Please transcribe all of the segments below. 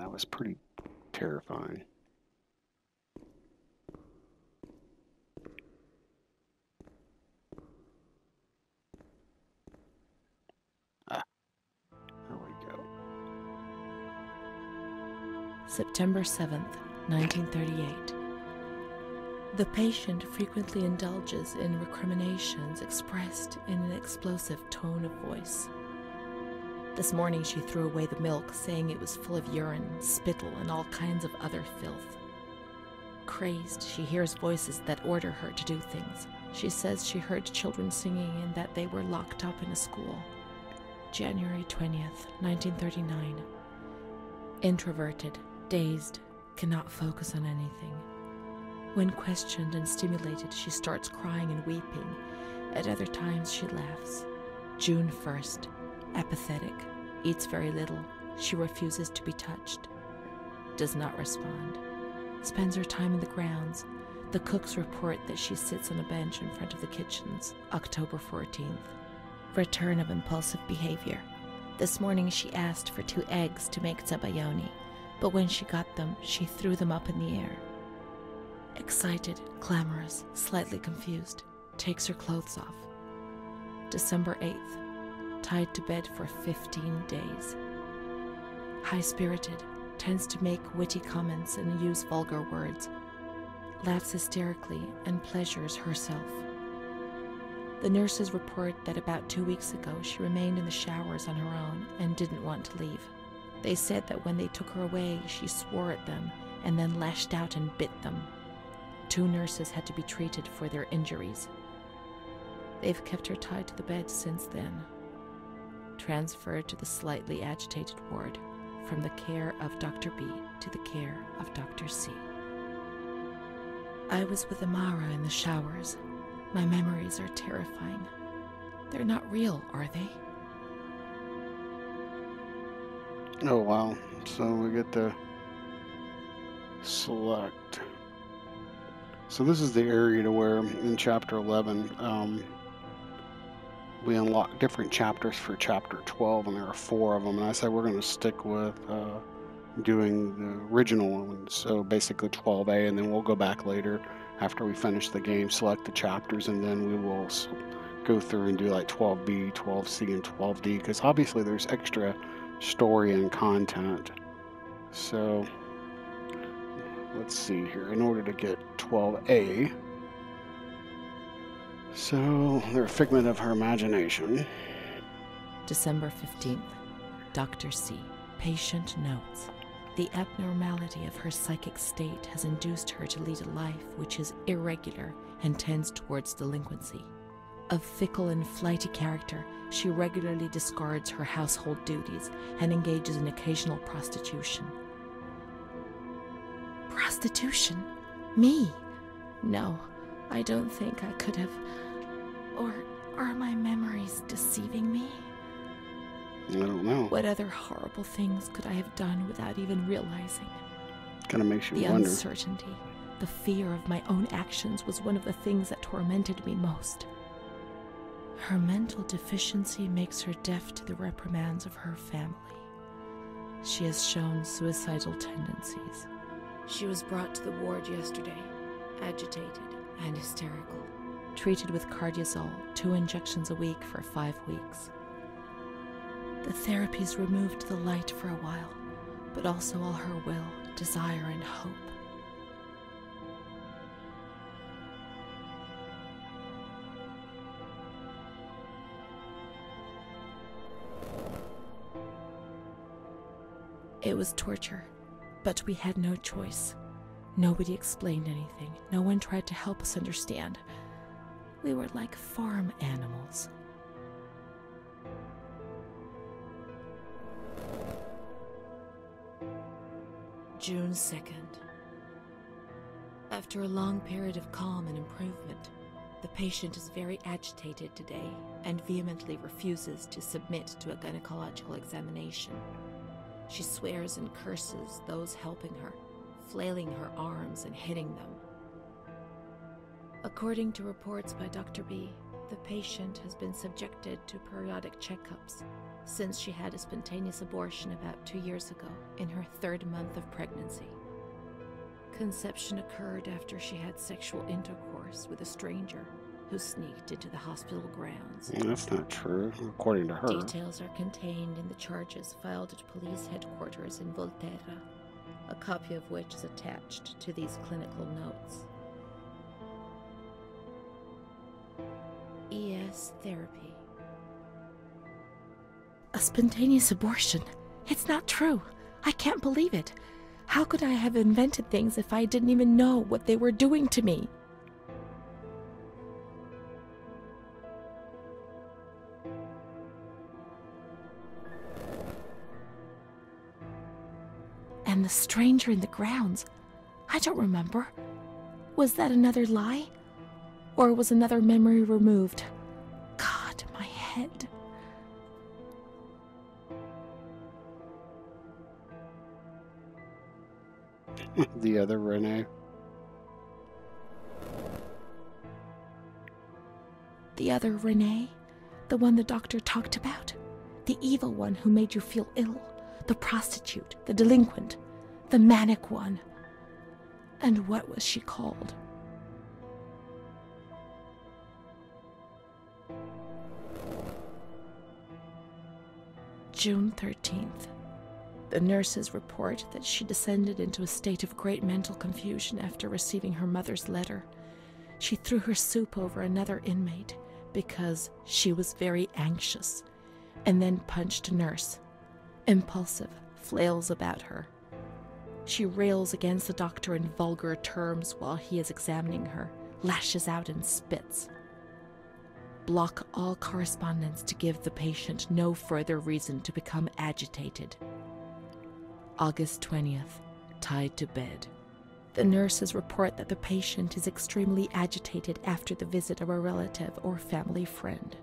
that was pretty terrifying. Ah, there we go. September 7th, 1938. The patient frequently indulges in recriminations expressed in an explosive tone of voice. This morning she threw away the milk, saying it was full of urine, spittle, and all kinds of other filth. Crazed, she hears voices that order her to do things. She says she heard children singing and that they were locked up in a school. January 20th, 1939. Introverted, dazed, cannot focus on anything. When questioned and stimulated, she starts crying and weeping. At other times, she laughs. June 1st. Apathetic. Eats very little. She refuses to be touched. Does not respond. Spends her time in the grounds. The cooks report that she sits on a bench in front of the kitchens. October 14th. Return of impulsive behavior. This morning she asked for 2 eggs to make zabayoni, but when she got them, she threw them up in the air. Excited, clamorous, slightly confused, takes her clothes off. December 8th, tied to bed for 15 days. High-spirited, tends to make witty comments and use vulgar words, laughs hysterically and pleasures herself. The nurses report that about 2 weeks ago she remained in the showers on her own and didn't want to leave. They said that when they took her away, she swore at them and then lashed out and bit them. 2 nurses had to be treated for their injuries. They've kept her tied to the bed since then. Transferred to the slightly agitated ward, from the care of Dr. B to the care of Dr. C. I was with Amara in the showers. My memories are terrifying. They're not real, are they? Oh, wow. So we get to select. So this is the area to where in Chapter 11, we unlock different chapters for Chapter 12, and there are 4 of them. And I said we're going to stick with doing the original one, so basically 12A, and then we'll go back later after we finish the game, select the chapters, and then we will go through and do like 12B, 12C, and 12D, because obviously there's extra story and content. So let's see here. In order to get 12A, so they're a figment of her imagination. December 15th. Dr. C. Patient notes. The abnormality of her psychic state has induced her to lead a life which is irregular and tends towards delinquency. Of fickle and flighty character, she regularly discards her household duties and engages in occasional prostitution. Prostitution? Me? No, I don't think I could have. Or are my memories deceiving me? I don't know. What other horrible things could I have done without even realizing? Kind of makes you The wonder. uncertainty, the fear of my own actions was one of the things that tormented me most. Her mental deficiency makes her deaf to the reprimands of her family. She has shown suicidal tendencies. She was brought to the ward yesterday, agitated and hysterical. Treated with cardiazol, 2 injections a week for 5 weeks. The therapies removed the light for a while, but also all her will, desire, and hope. It was torture, but we had no choice. Nobody explained anything. No one tried to help us understand. We were like farm animals. June 2nd. After a long period of calm and improvement, the patient is very agitated today and vehemently refuses to submit to a gynecological examination. She swears and curses those helping her, flailing her arms and hitting them. According to reports by Dr. B, The patient has been subjected to periodic checkups since she had a spontaneous abortion about 2 years ago in her 3rd month of pregnancy. Conception occurred after she had sexual intercourse with a stranger who sneaked into the hospital grounds. That's not true, according to her. Details are contained in the charges filed at police headquarters in Volterra, a copy of which is attached to these clinical notes. ES therapy. A spontaneous abortion? It's not true. I can't believe it. How could I have invented things if I didn't even know what they were doing to me? And the stranger in the grounds, I don't remember. Was that another lie? Or was another memory removed? God, my head. The other Renee. The other Renee? The one the doctor talked about? The evil one who made you feel ill? The prostitute? The delinquent? The manic one? And what was she called? June 13th. The nurses report that she descended into a state of great mental confusion after receiving her mother's letter. She threw her soup over another inmate because she was very anxious, and then punched a nurse. Impulsive, flails about her. She rails against the doctor in vulgar terms while he is examining her, lashes out and spits. Block all correspondence to give the patient no further reason to become agitated. August 20th, tied to bed. The nurses report that the patient is extremely agitated after the visit of a relative or family friend.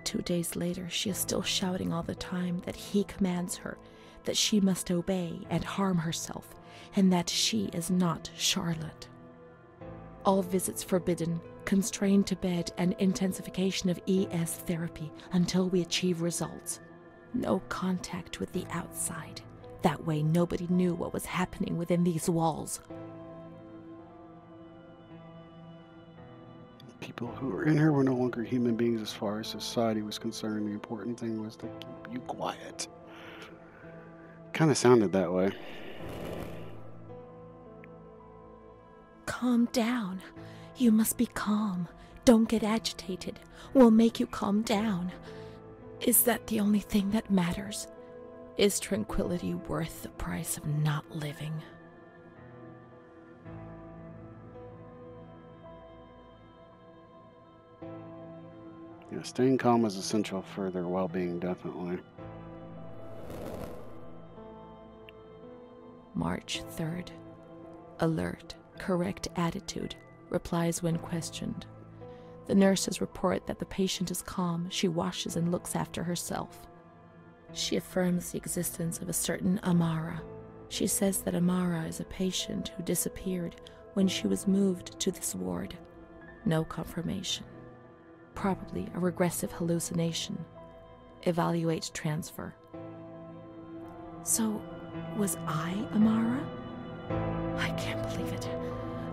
2 days later, she is still shouting all the time that he commands her, that she must obey and harm herself, and that she is not Charlotte. All visits forbidden, constrained to bed, and intensification of ES therapy until we achieve results. No contact with the outside. That way nobody knew what was happening within these walls. People who were in here were no longer human beings as far as society was concerned. The important thing was to keep you quiet. Kind of sounded that way. Calm down. You must be calm. Don't get agitated. We'll make you calm down. Is that the only thing that matters? Is tranquility worth the price of not living? Yeah, staying calm is essential for their well-being, definitely. March 3rd. Alert, correct attitude, replies when questioned. The nurses report that the patient is calm. She washes and looks after herself. She affirms the existence of a certain Amara. She says that Amara is a patient who disappeared when she was moved to this ward. No confirmation. Probably a regressive hallucination. Evaluate transfer. So, was I Amara? I can't believe it.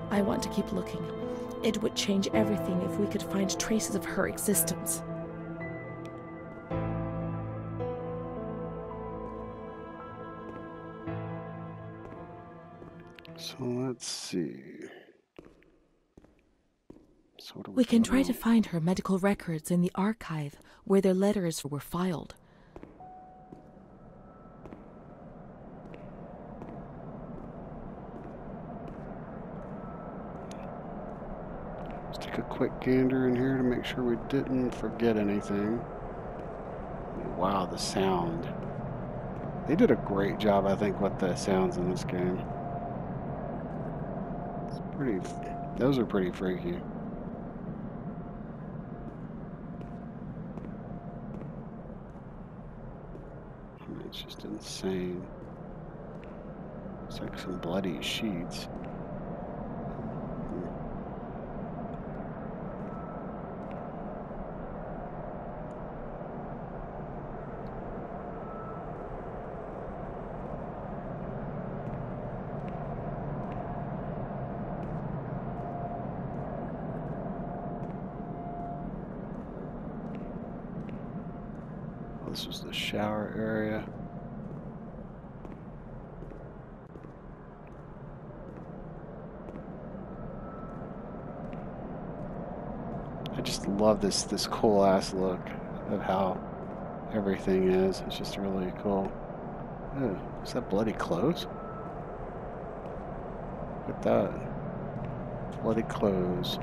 I want to keep looking. It would change everything if we could find traces of her existence. So let's see. We can try to find her medical records in the archive where their letters were filed. Let's take a quick gander in here to make sure we didn't forget anything. Wow, the sound. They did a great job, I think, with the sounds in this game. It's pretty, those are pretty freaky. It's just insane. It's like some bloody sheets. this was the shower area. I just love this cool ass look of how everything is. It's just really cool. Oh, is that bloody clothes? Look at that. Bloody clothes.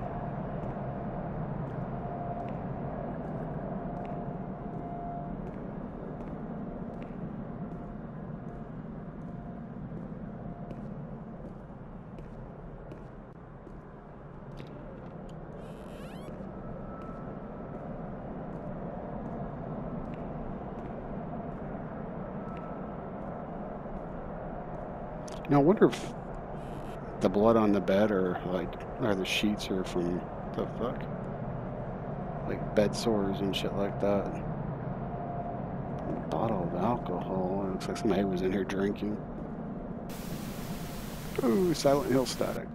Now, I wonder if the blood on the bed or the sheets are from the fuck? Like bed sores and shit like that. A bottle of alcohol. It looks like somebody was in here drinking. Ooh, Silent Hill static.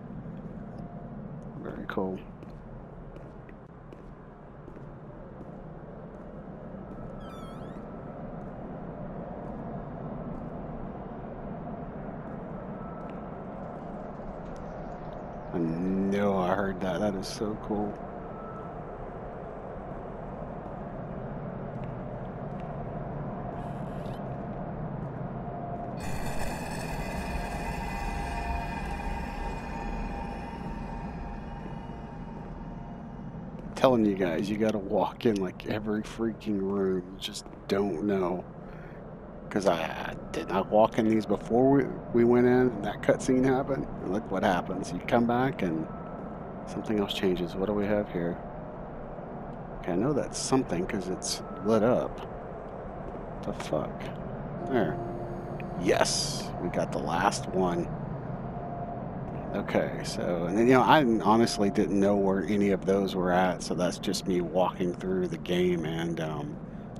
Very cool. I know I heard that. That is so cool. Telling you guys, you gotta walk in like every freaking room. You just don't know. Because I did not walk in these before we went in and that cutscene happened. And look what happens. You come back and something else changes. What do we have here? Okay, I know that's something because it's lit up. What the fuck? There. Yes, we got the last one. Okay, so, and then, you know, I honestly didn't know where any of those were at, so that's just me walking through the game and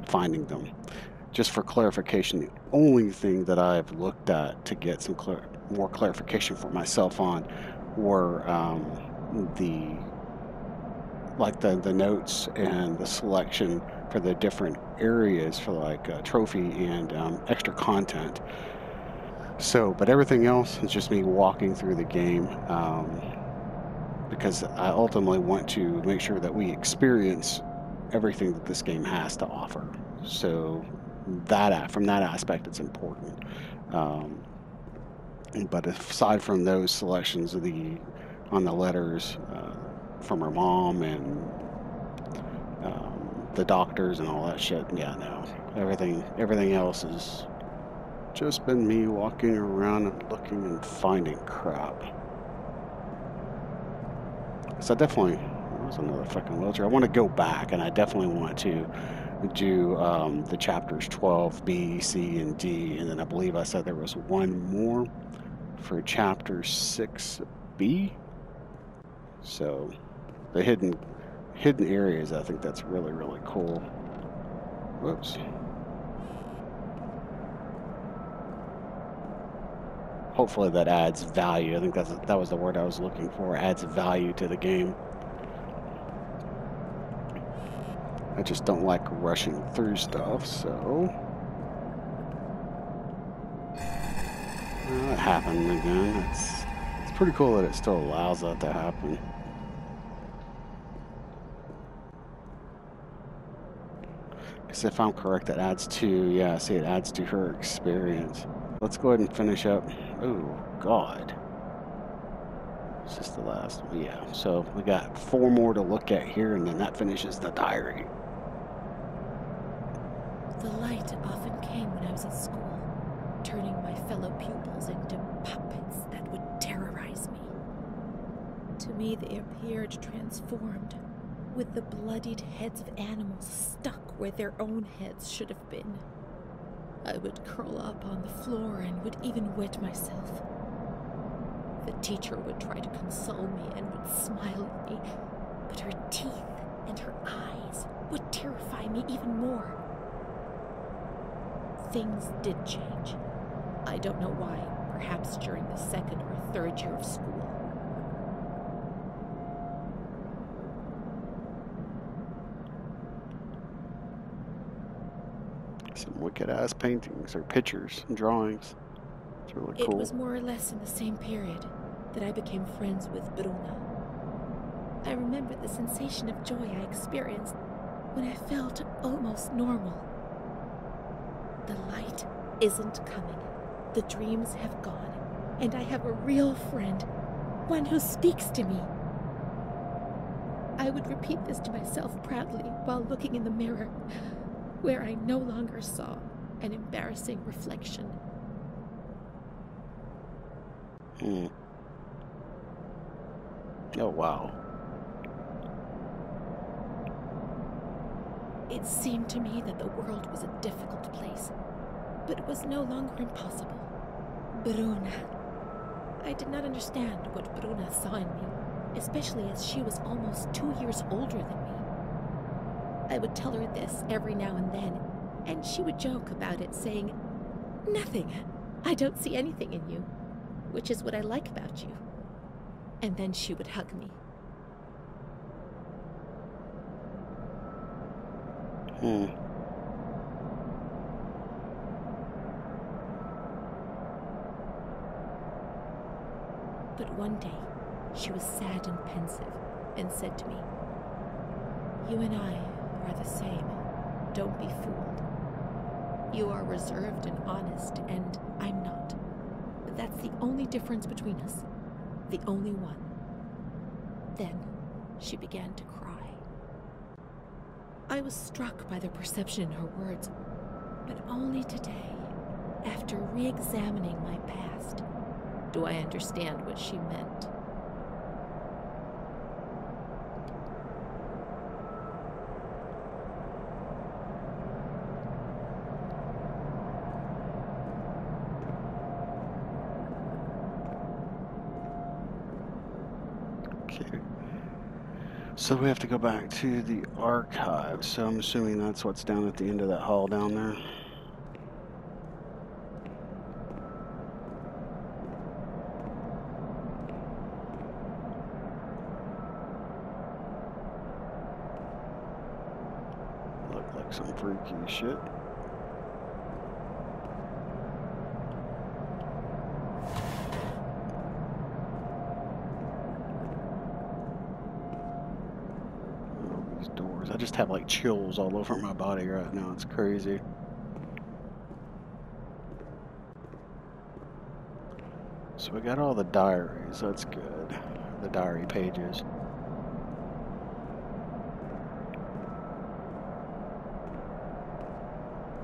finding them. Just for clarification, the only thing that I've looked at to get some more clarification for myself on were the notes and the selection for the different areas for like trophy and extra content. So, but everything else is just me walking through the game because I ultimately want to make sure that we experience everything that this game has to offer. So that from that aspect, it's important. But aside from those selections of on the letters from her mom and the doctors and all that shit, yeah, no, everything else is just been me walking around and looking and finding crap. So definitely, there was another fucking wheelchair. I want to go back, and I definitely want to do the chapters 12, B, C, and D, and then I believe I said there was one more for chapter 6B. So the hidden areas, I think that's really, really cool. Whoops. Hopefully that adds value. I think that was the word I was looking for. Adds value to the game. I just don't like rushing through stuff, so that happened again. It's pretty cool that it still allows that to happen. Because if I'm correct, that adds to, yeah, see, it adds to her experience. Let's go ahead and finish up. Oh, God. It's just the last one. Yeah, so we got 4 more to look at here, and then that finishes the diary. The light often came when I was at school, turning my fellow pupils into puppets that would terrorize me. To me, they appeared transformed, with the bloodied heads of animals stuck where their own heads should have been. I would curl up on the floor and would even wet myself. The teacher would try to console me and would smile at me, but her teeth and her eyes would terrify me even more. Things did change. I don't know why, perhaps during the 2nd or 3rd year of school. Some wicked-ass paintings or pictures and drawings. It's really cool. It was more or less in the same period that I became friends with Bruna. I remember the sensation of joy I experienced when I felt almost normal. The light isn't coming. The dreams have gone, and I have a real friend, one who speaks to me. I would repeat this to myself proudly while looking in the mirror, where I no longer saw an embarrassing reflection. Oh, wow. It seemed to me that the world was a difficult place, but it was no longer impossible. Bruna. I did not understand what Bruna saw in me, especially as she was almost 2 years older than me. I would tell her this every now and then, and she would joke about it, saying, "Nothing. I don't see anything in you, which is what I like about you." And then she would hug me. But one day, she was sad and pensive and said to me, "You and I are the same. Don't be fooled. You are reserved and honest, and I'm not. But that's the only difference between us. The only one." Then, she began to cry. I was struck by the perception in her words, but only today, after re-examining my past, do I understand what she meant. Okay. So we have to go back to the archives. So I'm assuming that's what's down at the end of that hall down there. Look like some freaky shit. Doors. I just have like chills all over my body right now. It's crazy. So we got all the diaries. That's good. The diary pages.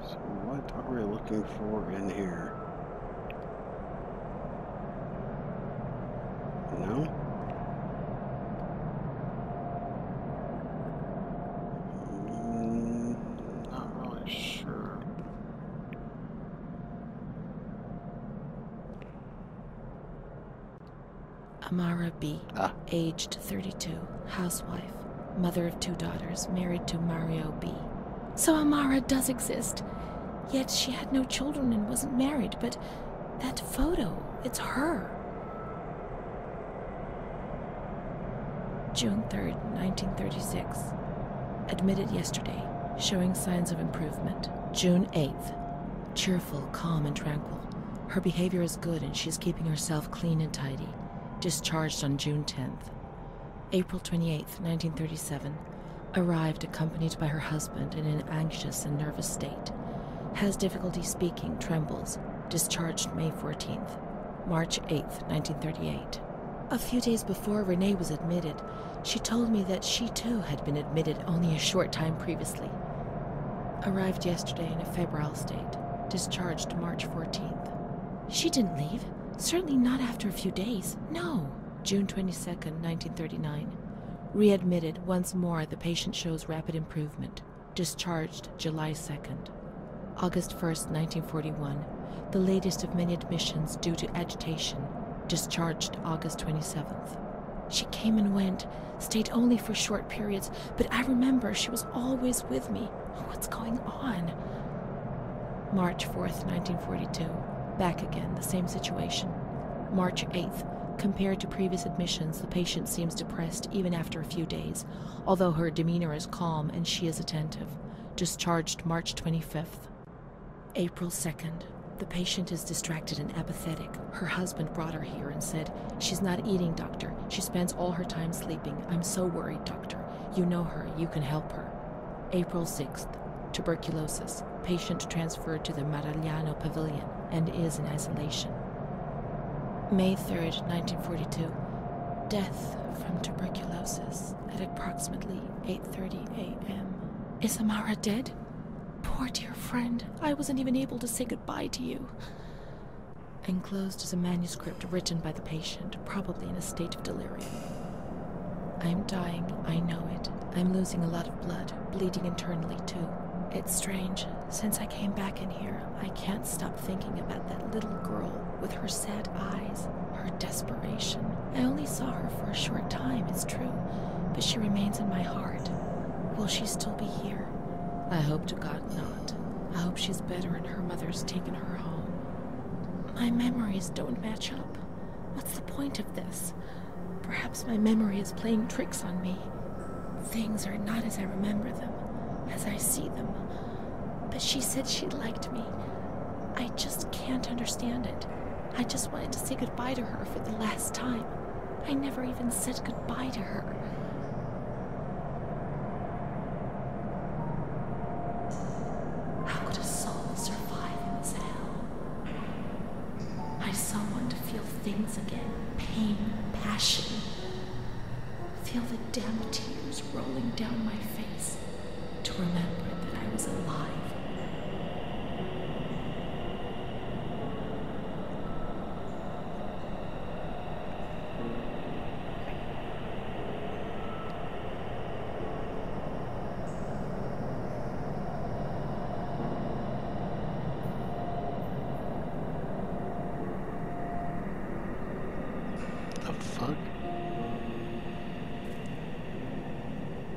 So what are we looking for in here? No? Amara B., aged 32, housewife, mother of 2 daughters, married to Mario B. So Amara does exist, yet she had no children and wasn't married, but that photo, it's her. June 3rd, 1936. Admitted yesterday, showing signs of improvement. June 8th. Cheerful, calm, and tranquil. Her behavior is good and she's keeping herself clean and tidy. Discharged on June 10th. April 28th, 1937. Arrived accompanied by her husband in an anxious and nervous state. Has difficulty speaking, trembles. Discharged May 14th. March 8th, 1938. A few days before Renee was admitted, she told me that she too had been admitted only a short time previously. Arrived yesterday in a febrile state. Discharged March 14th. She didn't leave. Certainly not after a few days. No. June 22nd, 1939. Readmitted once more. The patient shows rapid improvement. Discharged July 2nd. August 1st, 1941. The latest of many admissions due to agitation. Discharged August 27th. She came and went, stayed only for short periods, but I remember she was always with me. What's going on? March 4th, 1942. Back again, the same situation. March 8th. Compared to previous admissions, the patient seems depressed even after a few days, although her demeanor is calm and she is attentive. Discharged March 25th. April 2nd. The patient is distracted and apathetic. Her husband brought her here and said, "She's not eating, doctor. She spends all her time sleeping. I'm so worried, doctor. You know her. You can help her." April 6th. Tuberculosis. Patient transferred to the Marigliano Pavilion and is in isolation. May 3rd, 1942. Death from tuberculosis at approximately 8:30 a.m. Is Amara dead? Poor dear friend, I wasn't even able to say goodbye to you. Enclosed is a manuscript written by the patient, probably in a state of delirium. I'm dying, I know it. I'm losing a lot of blood, bleeding internally too. It's strange. Since I came back in here, I can't stop thinking about that little girl with her sad eyes, her desperation. I only saw her for a short time, it's true, but she remains in my heart. Will she still be here? I hope to God not. I hope she's better and her mother's taken her home. My memories don't match up. What's the point of this? Perhaps my memory is playing tricks on me. Things are not as I remember them, as I see them. But she said she liked me. I just can't understand it. I just wanted to say goodbye to her for the last time. I never even said goodbye to her. How could a soul survive in this hell? I so want to feel things again. Pain, passion. Feel the damn tears rolling down my face. To remember that I was alive.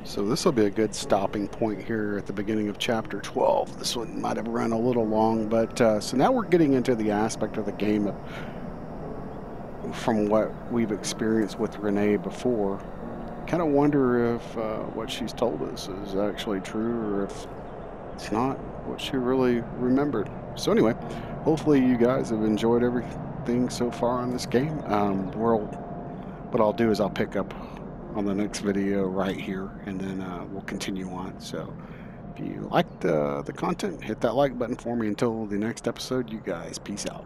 So this will be a good stopping point here at the beginning of chapter 12. This one might have run a little long, but so now we're getting into the aspect of the game from what we've experienced with Renee before. Kind of wonder if what she's told us is actually true, or if it's not what she really remembered. So anyway, hopefully you guys have enjoyed everything so far on this game. What I'll do is I'll pick up on the next video right here, and then we'll continue on. So if you liked the content, hit that like button for me. Until the next episode, you guys, peace out.